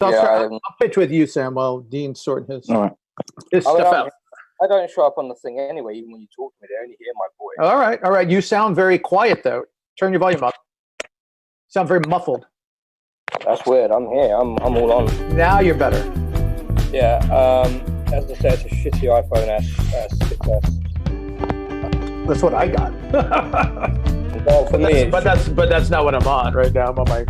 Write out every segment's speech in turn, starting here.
I'll pitch with you, Sam, while Dean's sorting his stuff out. I don't show up on the thing anyway, even when you talk to me. They only hear my voice. All right. You sound very quiet, though. Turn your volume up. Sound very muffled. That's weird. I'm here. I'm all on. Now you're better. Yeah. As I said, it's a shitty iPhone 6S. That's what I got. Well, for me, but that's not what I'm on right now. I'm on my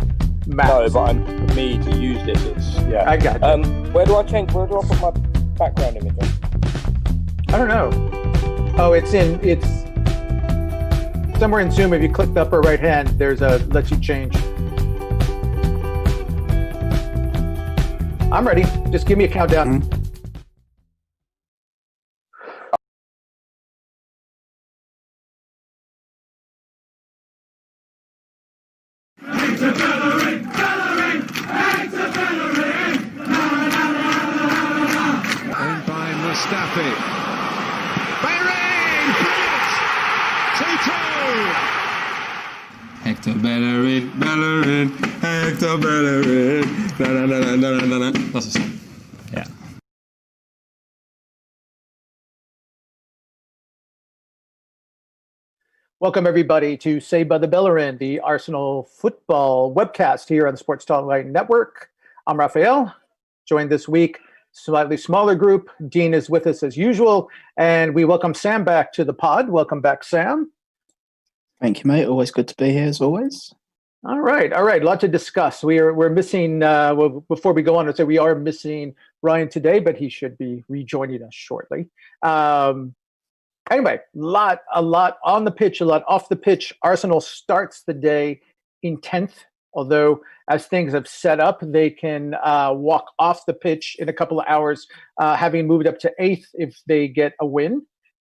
Mac. No, but for me to use this, it's I got you. Where do I put my background image on? I don't know. Oh, it's somewhere in Zoom. If you click the upper right hand, there's a lets you change. I'm ready. Just give me a countdown. Mm-hmm. Bellerin! Owned by Mustafi. Bellerin! Brilliant! 2-2! Hector Bellerin, Hector Bellerin. That's a song. Yeah. Welcome, everybody, to Saved by the Bellerin, the Arsenal football webcast here on the Sports Talk Light Network. I'm Raphael, joined this week, slightly smaller group. Dean is with us as usual, and we welcome Sam back to the pod. Welcome back, Sam. Thank you, mate. Always good to be here, as always. All right. A lot to discuss. We're missing, before we go on, I'd say we are missing Ryan today, but he should be rejoining us shortly. Anyway, a lot on the pitch, a lot off the pitch. Arsenal starts the day in 10th, although as things have set up, they can walk off the pitch in a couple of hours, having moved up to 8th if they get a win,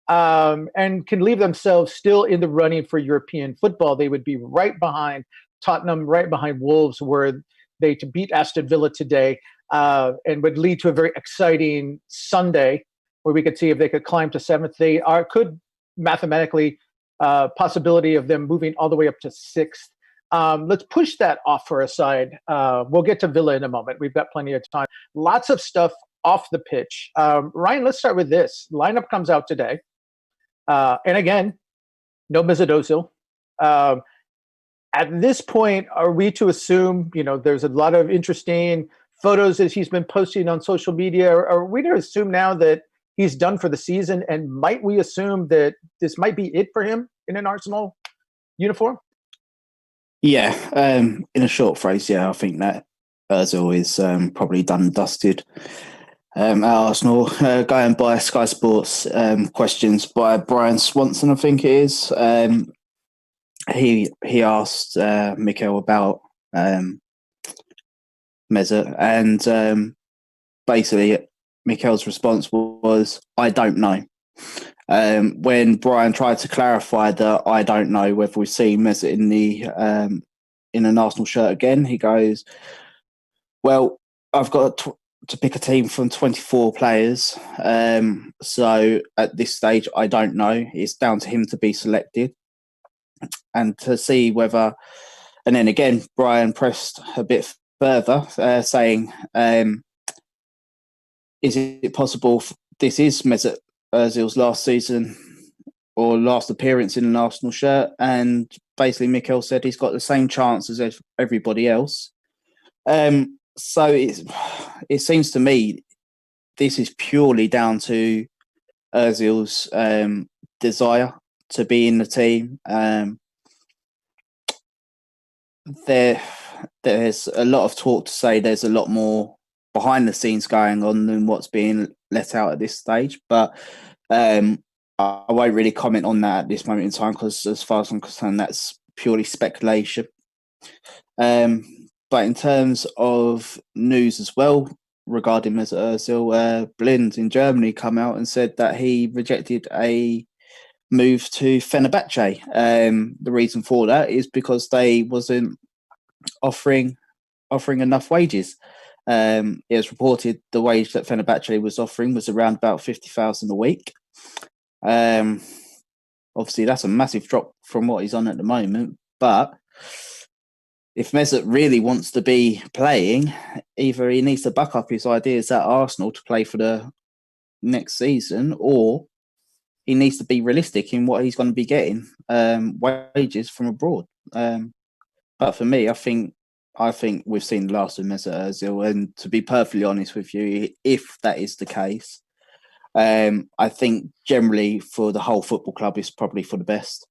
and can leave themselves still in the running for European football. They would be right behind Tottenham, right behind Wolves, were they to beat Aston Villa today, and would lead to a very exciting Sunday, where we could see if they could climb to 7th. They could mathematically possibility of them moving all the way up to 6th. Let's push that off for a side. We'll get to Villa in a moment. We've got plenty of time. Lots of stuff off the pitch. Ryan, let's start with this. Lineup comes out today. And again, no Mesut Ozil. At this point, are we to assume, there's a lot of interesting photos that he's been posting on social media. Are we to assume now that he's done for the season? And might we assume that this might be it for him in an Arsenal uniform? Yeah, in a short phrase, I think that Ozil is probably done and dusted at Arsenal. Going by Sky Sports questions by Brian Swanson, I think it is. He asked Mikel about Mesut, and basically Mikel's response was, "I don't know." When Brian tried to clarify that I don't know whether we see Mesut in an Arsenal shirt again, he goes, "Well, I've got to pick a team from 24 players, so at this stage I don't know. It's down to him to be selected and to see whether." And then again, Brian pressed a bit further, saying, "Is it possible this is Mesut Ozil's last season or last appearance in an Arsenal shirt?" And basically Mikel said he's got the same chance as everybody else. So it seems to me this is purely down to Ozil's desire to be in the team. There's a lot of talk to say there's a lot more behind the scenes going on than what's being let out at this stage, but I won't really comment on that at this moment in time, because as far as I'm concerned, that's purely speculation. But in terms of news as well regarding Mesut Ozil, Blind in Germany come out and said that he rejected a move to Fenerbahce. The reason for that is because they wasn't offering enough wages. It was reported the wage that Fenerbahce was offering was around about 50,000 a week. Obviously, that's a massive drop from what he's on at the moment. But if Mesut really wants to be playing, either he needs to back up his ideas at Arsenal to play for the next season, or he needs to be realistic in what he's going to be getting wages from abroad. But for me, I think we've seen the last of Mesut Ozil, and to be perfectly honest with you, if that is the case, I think generally for the whole football club, it's probably for the best.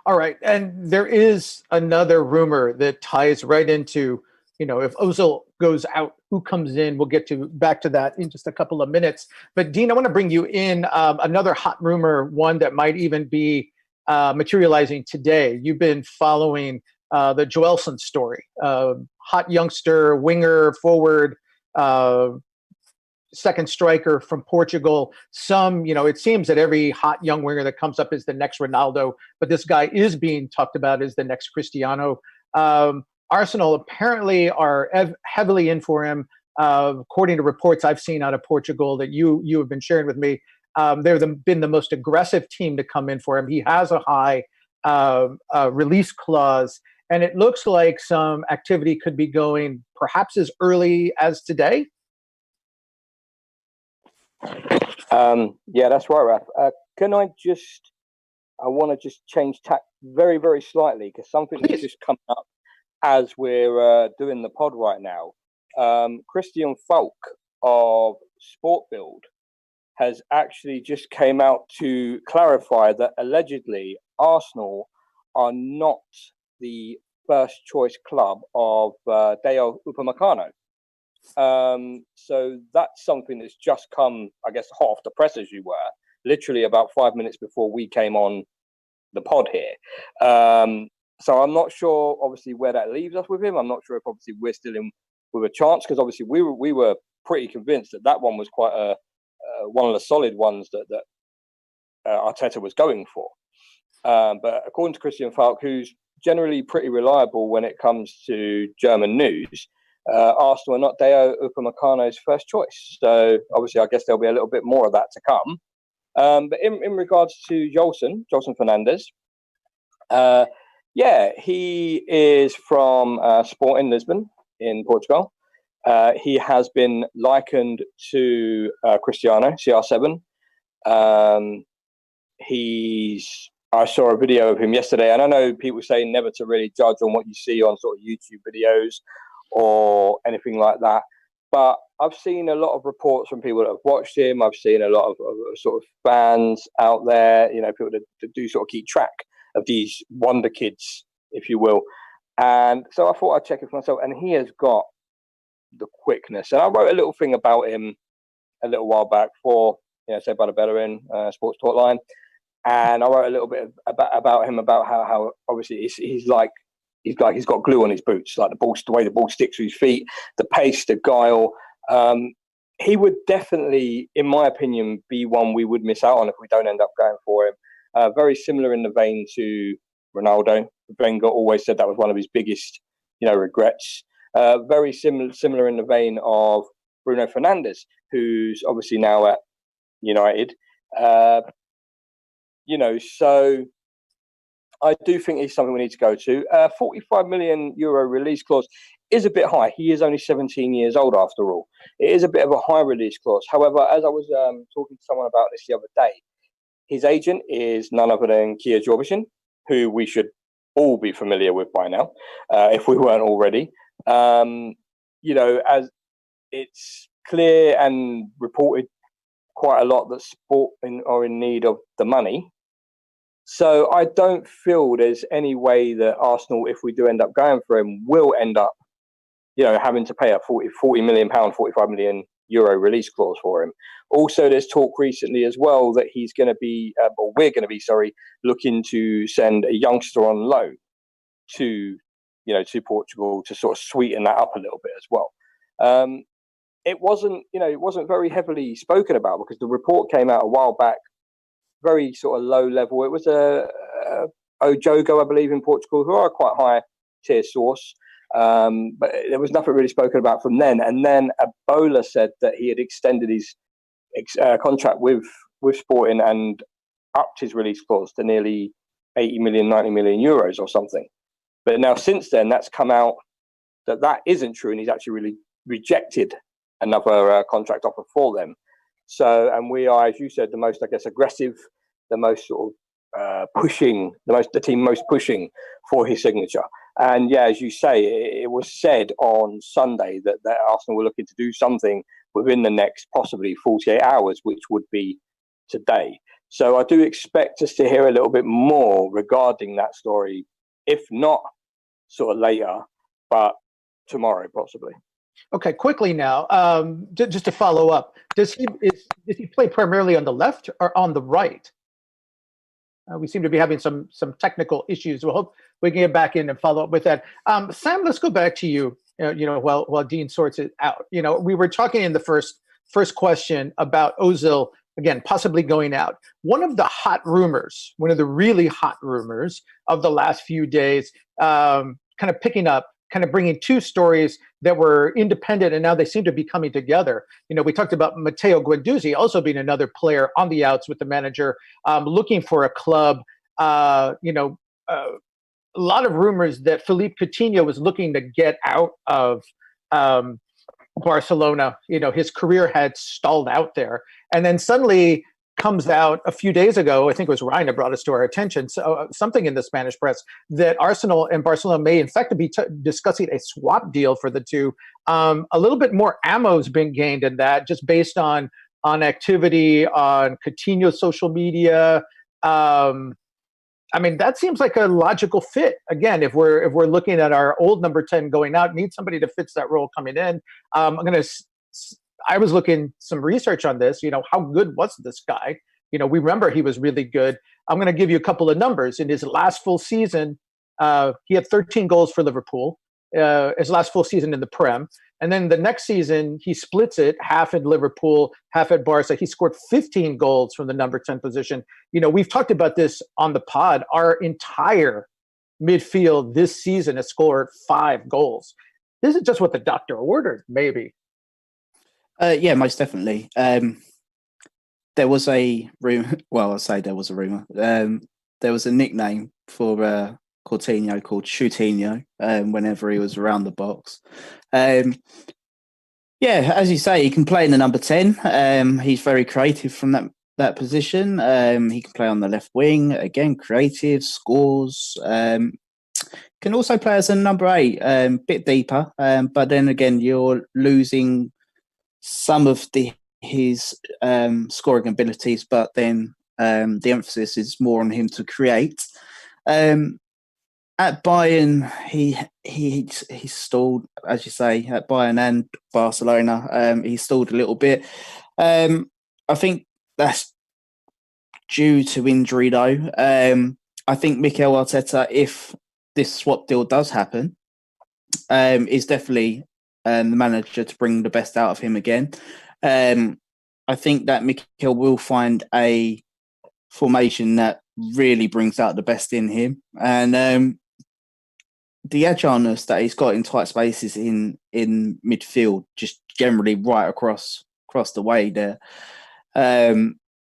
All right. And there is another rumor that ties right into, if Ozil goes out, who comes in? We'll get back to that in just a couple of minutes. But Dean, I want to bring you in another hot rumor, one that might even be materializing today. You've been following the Joelson story, hot youngster, winger, forward, second striker from Portugal. It seems that every hot young winger that comes up is the next Ronaldo, but this guy is being talked about as the next Cristiano. Arsenal apparently are heavily in for him. According to reports I've seen out of Portugal that you have been sharing with me, they've been the most aggressive team to come in for him. He has a high release clause, and it looks like some activity could be going perhaps as early as today. Yeah, that's right, Raf. I want to just change tack very, very slightly, because something that's just come up as we're doing the pod right now. Christian Falk of Sport Build has actually just came out to clarify that allegedly Arsenal are not the first choice club of Deo Upamecano. So that's something that's just come, I guess, hot off the press, as you were, literally about 5 minutes before we came on the pod here. So I'm not sure, obviously, where that leaves us with him. I'm not sure if, obviously, we're still in with a chance, because obviously we were pretty convinced that one was quite one of the solid ones that Arteta was going for. But according to Christian Falk, who's generally pretty reliable when it comes to German news, Arsenal are not Deo Upamecano's first choice. So obviously, I guess there'll be a little bit more of that to come. But in regards to Joelson Fernandes, he is from Sporting Lisbon in Portugal. He has been likened to Cristiano, CR7. I saw a video of him yesterday, and I know people say never to really judge on what you see on sort of YouTube videos or anything like that. But I've seen a lot of reports from people that have watched him. I've seen a lot of sort of fans out there, people that do sort of keep track of these wonder kids, if you will. And so I thought I'd check it for myself. And he has got the quickness. And I wrote a little thing about him a little while back for, say, by the Bellerin Sports Talk line. And I wrote a little bit about him, about how obviously he's got glue on his boots, like the way the ball sticks to his feet, the pace, the guile. He would definitely, in my opinion, be one we would miss out on if we don't end up going for him. Very similar in the vein to Ronaldo. Wenger always said that was one of his biggest, regrets. Very similar in the vein of Bruno Fernandes, who's obviously now at United. So I do think he's something we need to go to. 45 million euro release clause is a bit high. He is only 17 years old after all. It is a bit of a high release clause. However, as I was talking to someone about this the other day, his agent is none other than Kia Jorbishin, who we should all be familiar with by now, if we weren't already. As it's clear and reported quite a lot that Sport are in need of the money. So I don't feel there's any way that Arsenal, if we do end up going for him, will end up, having to pay a 40 million pound, 45 million euro release clause for him. Also, there's talk recently as well that he's going to be, or we're going to be, looking to send a youngster on loan to Portugal to sort of sweeten that up a little bit as well. It wasn't very heavily spoken about, because the report came out a while back, very sort of low level. It was Ojogo, I believe, in Portugal, who are a quite high tier source. But there was nothing really spoken about from then. And then Ebola said that he had extended his contract with Sporting and upped his release clause to nearly 80 million, 90 million euros or something. But now since then, that's come out that isn't true, and he's actually rejected another contract offer for them. So, and we are, as you said, the most, I guess, aggressive, the most sort of pushing, the team most pushing for his signature. And yeah, as you say, it was said on Sunday that Arsenal were looking to do something within the next possibly 48 hours, which would be today. So I do expect us to hear a little bit more regarding that story, if not sort of later, but tomorrow possibly. Okay, quickly now, just to follow up, does he play primarily on the left or on the right? We seem to be having some technical issues. We'll hope we can get back in and follow up with that. Sam, let's go back to you. While Dean sorts it out. We were talking in the first question about Ozil again possibly going out. One of the really hot rumors of the last few days, kind of bringing two stories that were independent, and now they seem to be coming together. We talked about Matteo Guendouzi also being another player on the outs with the manager, looking for a club. A lot of rumors that Philippe Coutinho was looking to get out of Barcelona. His career had stalled out there, and then suddenly comes out a few days ago, I think it was Ryan that brought us to our attention, something in the Spanish press, that Arsenal and Barcelona may in fact be discussing a swap deal for the two. A little bit more ammo's been gained in that, just based on activity on Coutinho's social media. That seems like a logical fit. Again, if we're looking at our old number 10 going out, need somebody to fit that role coming in. I was looking some research on this. How good was this guy? We remember he was really good. I'm going to give you a couple of numbers. In his last full season, he had 13 goals for Liverpool. His last full season in the Prem. And then the next season, he splits it, half at Liverpool, half at Barca. He scored 15 goals from the number 10 position. We've talked about this on the pod. Our entire midfield this season has scored 5 goals. This is just what the doctor ordered, maybe. Yeah, most definitely. There was a rumor. Well, I say there was a rumor. There was a nickname for Coutinho called Shootinho whenever he was around the box. Yeah, as you say, he can play in the number 10. He's very creative from that position. He can play on the left wing. Again, creative, scores. Can also play as a number 8, bit deeper. But then again, you're losing some of his scoring abilities, but then the emphasis is more on him to create. At Bayern, he stalled, as you say, at Bayern and Barcelona. He stalled a little bit. I think that's due to injury, though. I think Mikel Arteta, if this swap deal does happen, is definitely the manager to bring the best out of him again. I think that Mikel will find a formation that really brings out the best in him. And the agileness that he's got in tight spaces in midfield, just generally right across the way there,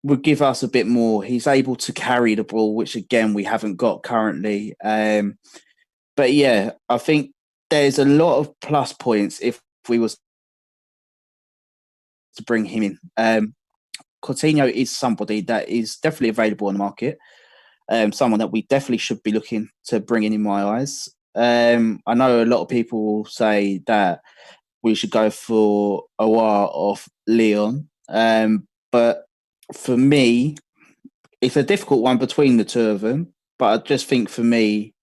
would give us a bit more. He's able to carry the ball, which again we haven't got currently. But yeah, I think there's a lot of plus points if we was to bring him in. Coutinho is somebody that is definitely available on the market. Someone that we definitely should be looking to bring in my eyes. I know a lot of people will say that we should go for Aouar of Lyon. But for me, it's a difficult one between the two of them. But I just think for me,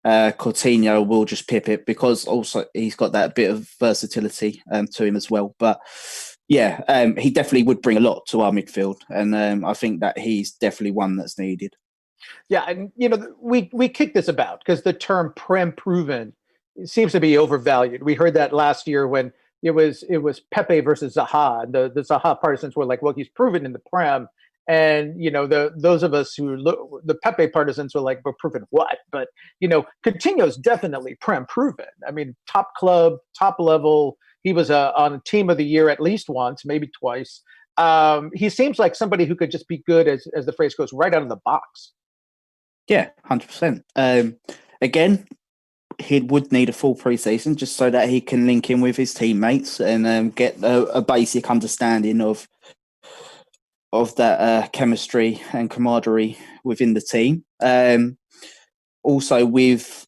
Coutinho will just pip it, because also he's got that bit of versatility to him as well. But yeah, he definitely would bring a lot to our midfield. And I think that he's definitely one that's needed. Yeah, and we kick this about because the term Prem proven seems to be overvalued. We heard that last year when it was Pepe versus Zaha. The Zaha partisans were like, well, he's proven in the Prem. And, those of us who look, the Pepe partisans were like, but proven what? But, Coutinho's definitely Prem proven. I mean, top club, top level. He was on Team of the Year at least once, maybe twice. He seems like somebody who could just be good, as the phrase goes, right out of the box. Yeah, 100%. Again, he would need a full pre-season just so that he can link in with his teammates and get a basic understanding of that chemistry and camaraderie within the team. Also, with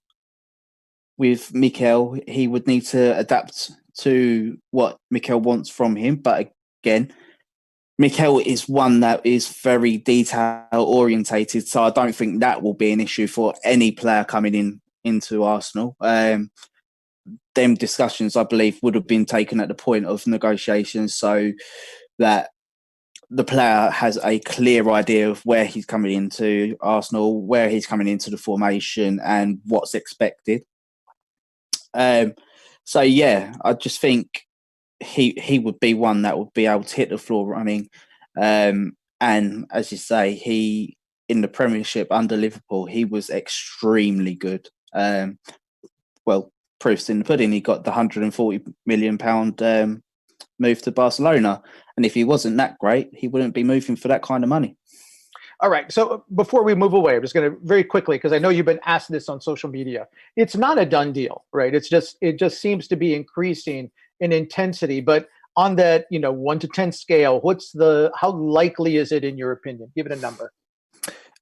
Mikel, he would need to adapt to what Mikel wants from him. But again, Mikel is one that is very detail orientated, so I don't think that will be an issue for any player coming into Arsenal. Them discussions, I believe, would have been taken at the point of negotiations, so that the player has a clear idea of where he's coming into Arsenal, where he's coming into the formation, and what's expected. So yeah, I just think he would be one that would be able to hit the floor running. And as you say, he in the Premiership under Liverpool, he was extremely good. Well, proof's in the pudding. He got the £140 million move to Barcelona. And if he wasn't that great, he wouldn't be moving for that kind of money. All right. So before we move away, I'm just going to very quickly, because I know you've been asked this on social media. It's not a done deal, right? It just seems to be increasing in intensity. But on that, 1 to 10 scale, how likely is it in your opinion? Give it a number.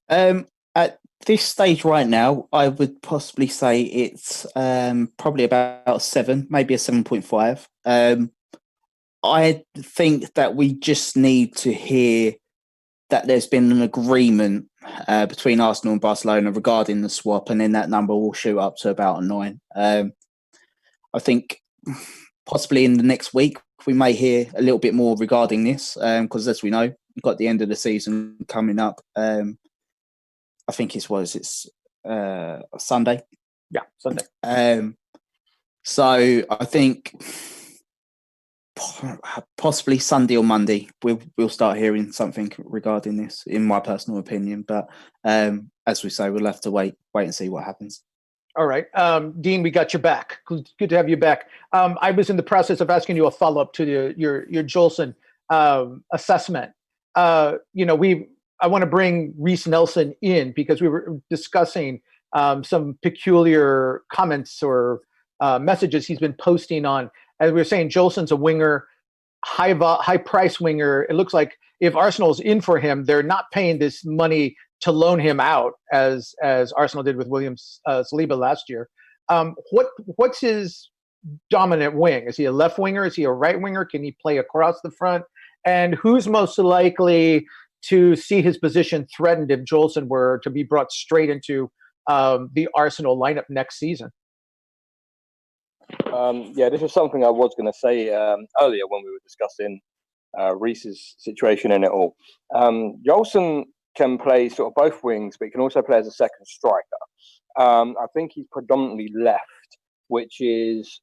At this stage right now, I would possibly say it's probably about 7, maybe a 7.5. I think that we just need to hear that there's been an agreement between Arsenal and Barcelona regarding the swap, and then that number will shoot up to about a 9. I think possibly in the next week we may hear a little bit more regarding this, because as we know, we've got the end of the season coming up. I think it's Sunday. Yeah, Sunday. So I think possibly Sunday or Monday we'll start hearing something regarding this, in my personal opinion. But as we say, we'll have to wait and see what happens. All right. Dean, we got you back. Good to have you back. I was in the process of asking you a follow-up to your Jolson assessment. I want to bring Reiss Nelson in because we were discussing some peculiar comments or messages he's been posting on. As we were saying, Jolson's a winger, high price winger. It looks like if Arsenal's in for him, they're not paying this money to loan him out as Arsenal did with William Saliba last year. What's his dominant wing? Is he a left winger? Is he a right winger? Can he play across the front? And who's most likely to see his position threatened if Jolson were to be brought straight into the Arsenal lineup next season? This was something I was going to say earlier when we were discussing Reiss's situation in it all. Jolson can play sort of both wings, but he can also play as a second striker. I think he's predominantly left, which is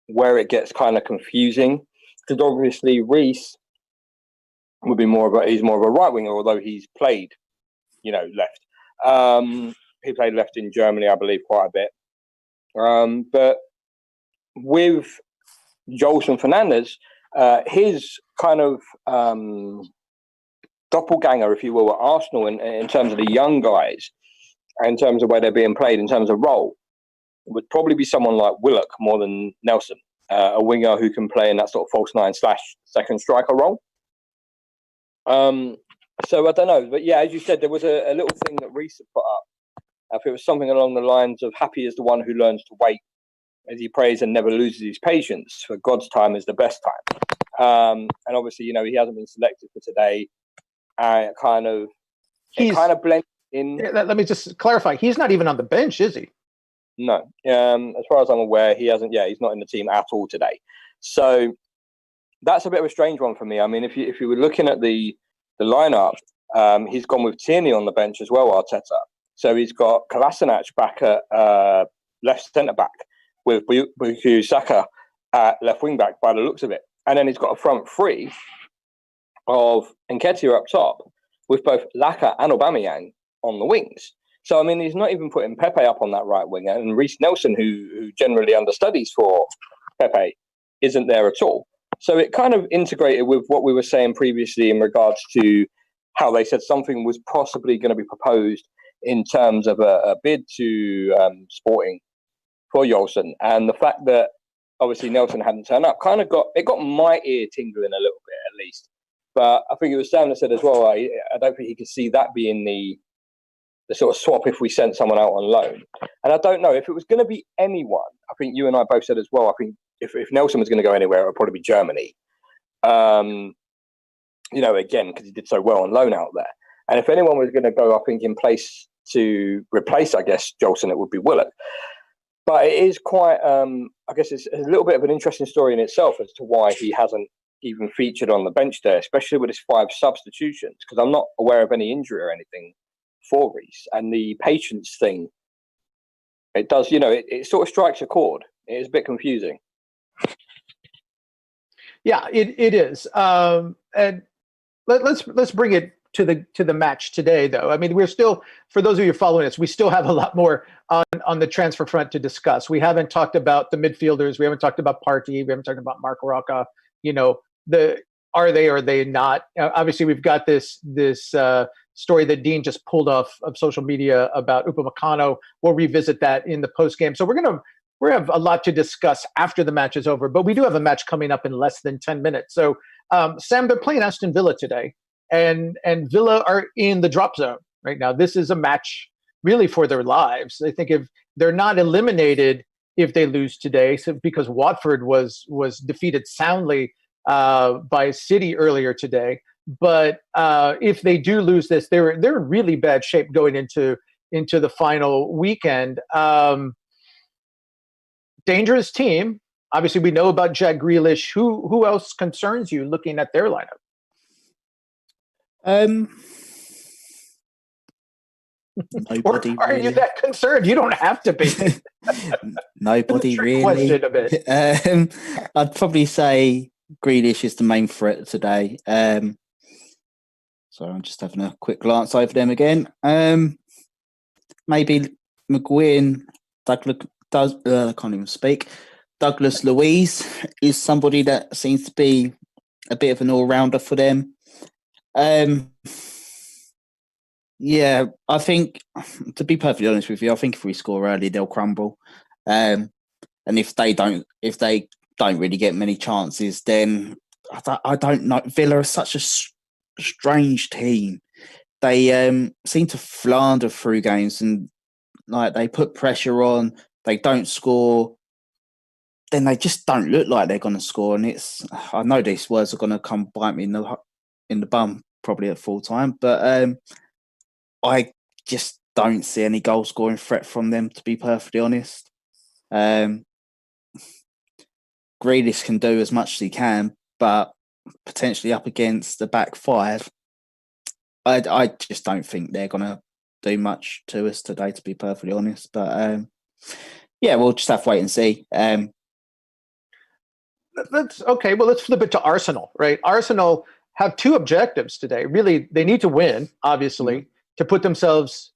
where it gets kind of confusing, because obviously Reiss would be he's more of a right winger, although he's played, left. He played left in Germany, I believe, quite a bit. But with Jolson Fernandes, his kind of doppelganger, if you will, at Arsenal in terms of the young guys, in terms of where they're being played, in terms of role, would probably be someone like Willock more than Nelson, a winger who can play in that sort of false 9 / second striker role. So I don't know, but yeah, as you said, there was a little thing that Reiss had put up. If it was something along the lines of "Happy is the one who learns to wait, as he prays and never loses his patience, for God's time is the best time." And obviously, he hasn't been selected for today. It kind of blends in. Let me just clarify. He's not even on the bench, is he? No. As far as I'm aware, he hasn't. Yeah, he's not in the team at all today. So that's a bit of a strange one for me. I mean, if you were looking at the lineup, he's gone with Tierney on the bench as well, Arteta. So he's got Kolasinac back at left centre back, with Bukayo Saka at left wing back by the looks of it. And then he's got a front three of Nketiah up top with both Laka and Aubameyang on the wings. So, I mean, he's not even putting Pepe up on that right wing. And Reiss Nelson, who generally understudies for Pepe, isn't there at all. So it kind of integrated with what we were saying previously in regards to how they said something was possibly going to be proposed in terms of a bid to Sporting for Jolson. And the fact that obviously Nelson hadn't turned up got my ear tingling a little bit at least. But I think it was Sam that said as well, I don't think he could see that being the sort of swap if we sent someone out on loan. And I don't know if it was going to be anyone. I think you and I both said as well, I think if Nelson was going to go anywhere, it would probably be Germany. Again, because he did so well on loan out there. And if anyone was going to go, I think, in place to replace, I guess, Jolson, it would be Willock. But it is quite, I guess it's a little bit of an interesting story in itself as to why he hasn't even featured on the bench there, especially with his 5 substitutions, because I'm not aware of any injury or anything for Reece. And the patience thing, it does, it sort of strikes a chord. It is a bit confusing. Yeah, it is. And let's bring it to the match today, though. I mean, we're still, for those of you following us, we still have a lot more on the transfer front to discuss. We haven't talked about the midfielders. We haven't talked about Partey. We haven't talked about Mark Rocca. Are they or are they not? Obviously, we've got this story that Dean just pulled off of social media about Upamecano. We'll revisit that in the post game. So we have a lot to discuss after the match is over, but we do have a match coming up in less than 10 minutes. So, Sam, they're playing Aston Villa today, and Villa are in the drop zone right now. This is a match really for their lives. I think if they're not eliminated if they lose today, because Watford was defeated soundly by City earlier today. But if they do lose this, they're in really bad shape going into the final weekend. Dangerous team. Obviously, we know about Jack Grealish. Who else concerns you looking at their lineup? Nobody. Or are you that concerned? You don't have to be. Nobody really. Question a bit. I'd probably say Grealish is the main threat today. So I'm just having a quick glance over them again. Maybe McGuinn, I can't even speak. Douglas Luiz is somebody that seems to be a bit of an all-rounder for them. Yeah, I think, to be perfectly honest with you, I think if we score early, they'll crumble. And if they don't really get many chances, then I don't know. Villa are such a strange team. They seem to flounder through games, and they put pressure on. They don't score. Then they just don't look like they're going to score. And I know these words are going to come bite me in the bum probably at full time, but I just don't see any goal scoring threat from them, to be perfectly honest. Grealish can do as much as he can, but potentially up against the back 5, I just don't think they're going to do much to us today, to be perfectly honest. But we'll just have to wait and see. Let's flip it to Arsenal, right? Arsenal have 2 objectives today. Really, they need to win, obviously, to put themselves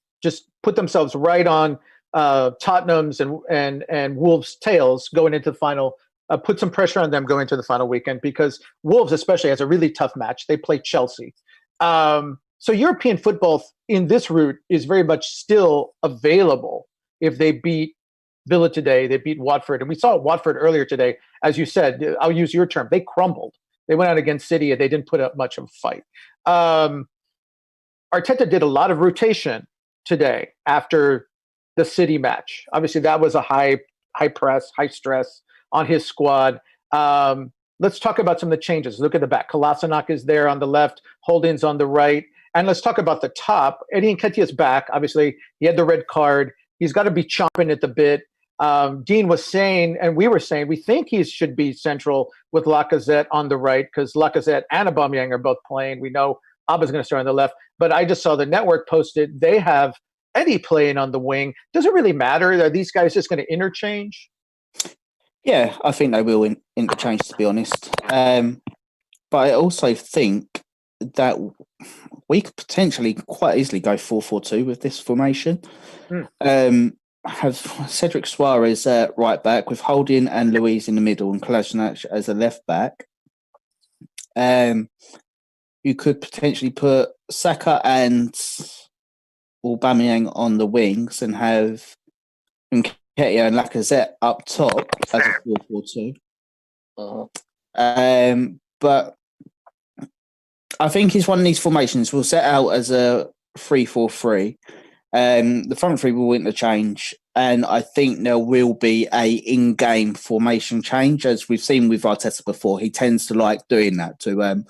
right on Tottenham's and Wolves' tails going into the final. Put some pressure on them going into the final weekend, because Wolves especially has a really tough match. They play Chelsea. So European football in this route is very much still available. If they beat Villa today, they beat Watford. And we saw Watford earlier today, as you said, I'll use your term, they crumbled. They went out against City and they didn't put up much of a fight. Arteta did a lot of rotation today after the City match. Obviously, that was a high press, high stress on his squad. Let's talk about some of the changes. Look at the back. Kolasinac is there on the left, Holding's on the right. And let's talk about the top. Eddie Nketiah's back. Obviously, he had the red card. He's got to be chomping at the bit. Dean was saying, and we were saying, we think he should be central with Lacazette on the right, because Lacazette and Aubameyang are both playing. We know Abba's going to start on the left. But I just saw the network posted they have Eddie playing on the wing. Does it really matter? Are these guys just going to interchange? Yeah, I think they will interchange, to be honest. But I also think that we could potentially quite easily go 4-4-2 with this formation. Have Cedric Suarez right back, with Holding and Luiz in the middle, and Kolasinac as a left back. You could potentially put Saka and Aubameyang on the wings and have Nketiah and Lacazette up top as a 4-4-2. But I think it's one of these formations. We'll set out as a 3-4-3. The front three will interchange, and I think there will be a in-game formation change, as we've seen with Arteta before. He tends to like doing that to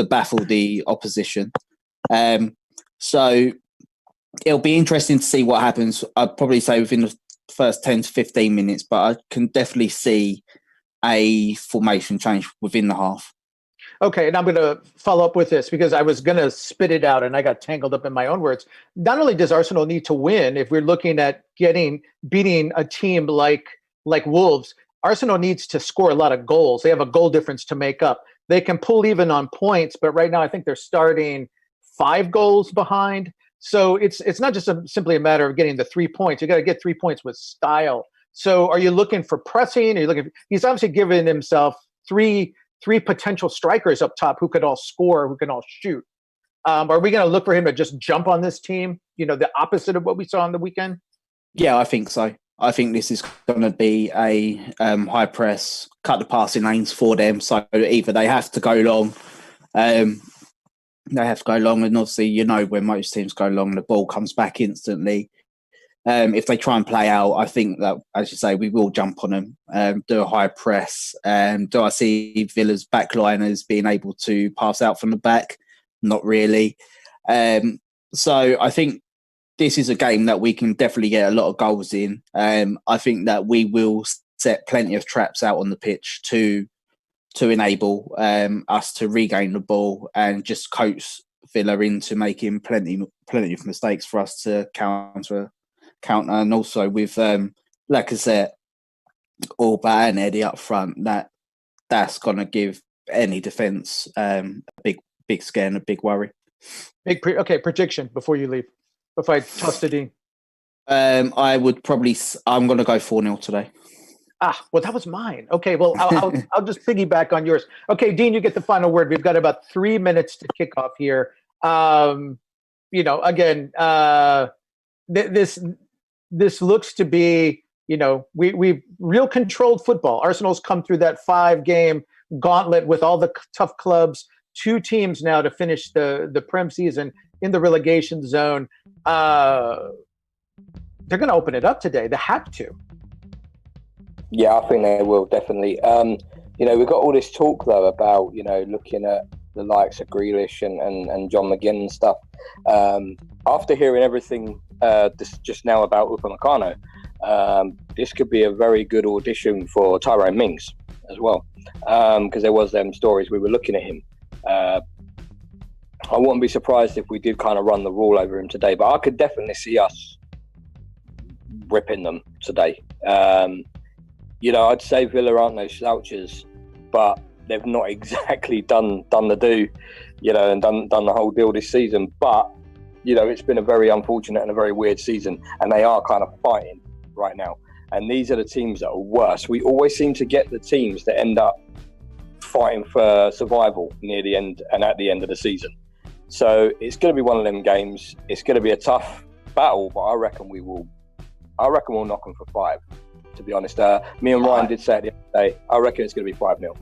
baffle the opposition. So it'll be interesting to see what happens. I'd probably say within the first 10 to 15 minutes, but I can definitely see a formation change within the half. Okay, and I'm going to follow up with this because I was going to spit it out and I got tangled up in my own words. Not only does Arsenal need to win, if we're looking at beating a team like Wolves, Arsenal needs to score a lot of goals. They have a goal difference to make up. They can pull even on points, but right now I think they're starting 5 goals behind. So it's not just simply a matter of getting the 3 points. You got to get 3 points with style. So are you looking for pressing? Are you looking? He's obviously given himself three potential strikers up top who could all score, who can all shoot. Are we going to look for him to just jump on this team? The opposite of what we saw on the weekend? Yeah, I think so. I think this is going to be a high press, cut the passing lanes for them. So either they have to go long, and obviously, when most teams go long, the ball comes back instantly. If they try and play out, I think that, as you say, we will jump on them, do a high press. Do I see Villa's backliners being able to pass out from the back? Not really. So I think this is a game that we can definitely get a lot of goals in. I think that we will set plenty of traps out on the pitch to enable us to regain the ball and just coach Villa into making plenty of mistakes for us to counter. And also with Lacazette, Orba and Eddie up front, that's going to give any defence a big scare and a big worry. Prediction before you leave. If I toss to Dean. I'm going to go 4-0 today. Well, that was mine. Okay, well, I'll just piggyback on yours. Okay, Dean, you get the final word. We've got about 3 minutes to kick off here. Again, this looks to be, we real controlled football. Arsenal's come through that 5-game gauntlet with all the tough clubs. 2 teams now to finish the Prem season in the relegation zone. They're going to open it up today. They have to. Yeah, I think they will, definitely. We've got all this talk, though, about, looking at the likes of Grealish and John McGinn and stuff. After hearing everything just now about Upamecano, this could be a very good audition for Tyrone Mings as well, because there was them stories we were looking at him. I wouldn't be surprised if we did kind of run the rule over him today, but I could definitely see us ripping them today. I'd say Villa aren't no slouches, but they've not exactly done the do, and done the whole deal this season. But, it's been a very unfortunate and a very weird season, and they are kind of fighting right now. And these are the teams that are worse. We always seem to get the teams that end up fighting for survival near the end and at the end of the season. So it's going to be one of them games. It's going to be a tough battle, but I reckon we'll knock them for 5. To be honest, me and Ryan did say it the other day. I reckon it's going to be 5-0.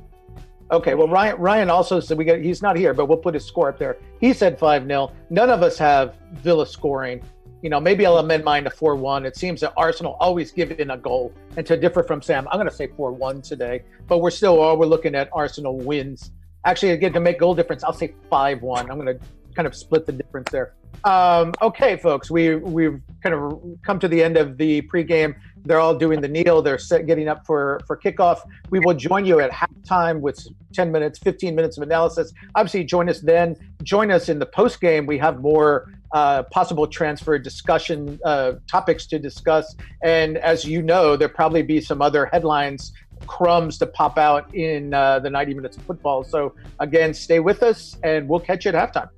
Okay, well, Ryan also said he's not here, but we'll put his score up there. He said 5-0. None of us have Villa scoring. Maybe I'll amend mine to 4-1. It seems that Arsenal always give in a goal. And to differ from Sam, I'm going to say 4-1 today. But we're looking at Arsenal wins. Actually, again, to make goal difference, I'll say 5-1. I'm going to kind of split the difference there. Okay, folks, we've kind of come to the end of the pregame. They're all doing the kneel. They're getting up for kickoff. We will join you at halftime with 10 minutes, 15 minutes of analysis. Obviously, join us then. Join us in the postgame. We have more possible transfer discussion topics to discuss. And as you know, there'll probably be some other headlines, crumbs to pop out in the 90 minutes of football. So again, stay with us and we'll catch you at halftime.